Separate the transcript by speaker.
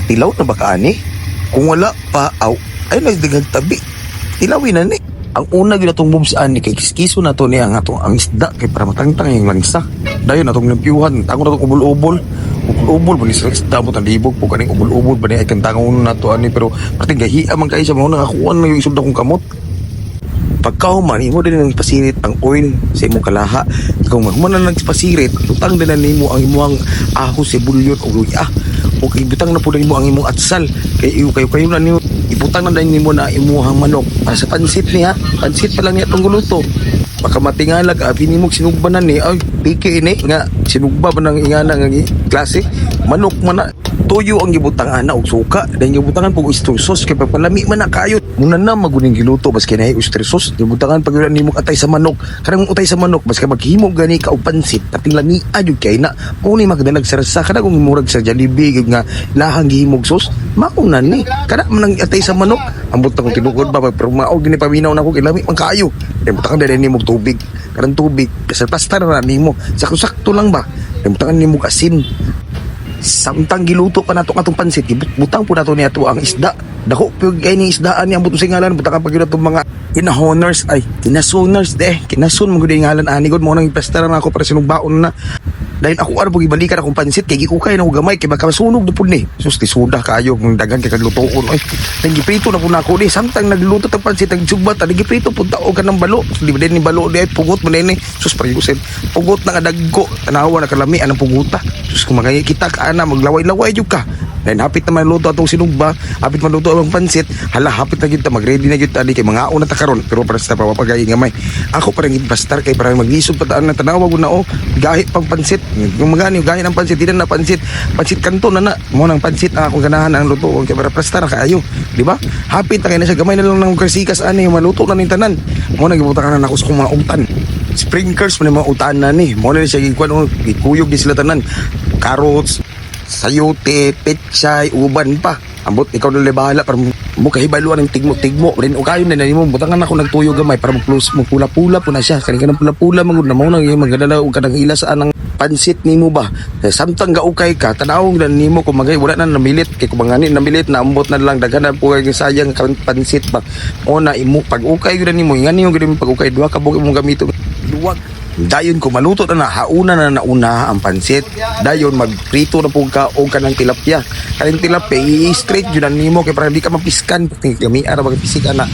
Speaker 1: Nakatilaw na ba ka ani? Kung wala pa, ay nagdagang tabi. Tilawin na ni. Ang una yun natong moves ani kay kiskiso na to niya ang isda kay para matangtang yung langsa. Dayon natong limpiuhan, tango natong ubol-ubol. Ubol-ubol ba ni sa isda mo talibog po kaning ubol-ubol ba ni ay kantangon na to ani pero parting gahi amang kay sa mga nakakuan na yung isod akong kamot. Pagkauman, imo din ang pasirit ang oil sa imong kalaha. Kung magmana nagpasirit, lutang din na nimo ang imong ahos, sibulyon o luya. O ibutang na po na nimo ang imong atsal. Kay kayo na nimo, ibutang na din nimo na imuhang manok. Para sa pansit niya, pansit pa lang niya itong guluto. Baka matingalag, abini mo sinugbanan ni, ay, piki ini, nga, sinugba ba ng ingana nga klase? Manok man na. Tuyo ang gibutangan na og suka dahil gibutangan pag oyster sauce kay papalami man na kayo muna na maguning giluto bas kinay oyster sauce gibutangan pag nimo atay sa manok kanang utay sa manok bas kay maghimo gani ka og pansit taping lami adyo kay na mo ni magdalag sa kada kung murag sa Jollibee nga lahang gihimog sauce mauna ni kada man ang atay sa manok ambot ta kung tinukod ba pero mao gini paminaw nako kay lami man kayo gibutangan dali nimo tubig kanang tubig kasi pasta na nimo sakto lang ba gibutangan nimo asin. Samtang giluto pa nato atong pansit butang po nato niya to ang isda dako pug kay ni isdaan ni ambot sa ngalan butang pag yun mga kinahoners ay kinasoners kinason mo gud ngalan ani gud mo nang iplastaran ako para sinugbaon na dahil ako ano pag ibalikan akong pansit kay gikukay na ko gamay kay baka masunog na po ni sus tisuda kayo kung dagan kay kadlutoon ay nagiprito na po na ako ni samtang nagluto tag pansit nagsugbat nagiprito punta o ka ng balo di ba din ni balo di ay pugot mo ni sus pariusin pugot na kadagko tanawa na kalami anang puguta sus kung kita ka na maglaway-laway jud ka dahil hapit na maluto atong sinugba hapit maluto ang pansit hala hapit na kita magready na kita kay mga una ta karon pero para sa papagay gamay ako parang gibastar kay para maglisod pataan na tanawa gud na o gahi pang pansit yung magani gahi ng pansit di na pansit kanto na mo nang pansit akong ganahan ang luto kay para prestar kaayo di ba hapit na kay na siya gamay na lang ng krasikas ani maluto na ning tanan mo nang gibutakan na ako sa mga utan sprinklers mo mga utan na ni mo na siya gikuan gikuyog di sila tanan carrots sayote, pechay, uban pa. Ambot ikaw na bahala para mo kahibaluan ng tigmo-tigmo. Rin o kayo na nimo butangan ako nagtuyo gamay para mo pula-pula po na siya. Kani kanang pula-pula magud na mo nang magdala og kanang ila sa anang pansit nimo ba. Samtang gaukay ka, tanawon na nimo kung magay wala na namilit kay kung mangani namilit na ambot na lang daghan na po kay sayang pansit ba. O na imo pag-ukay gyud nimo ngani yung gyud pag-ukay duha ka buok imong gamito. Duwag dayon ko maluto na hauna na nauna ang pansit dayon magprito na po ka o kanang tilapia kaning tilapia i-straight yun ang nimo kay para hindi ka mapiskan gamiara magpisik ana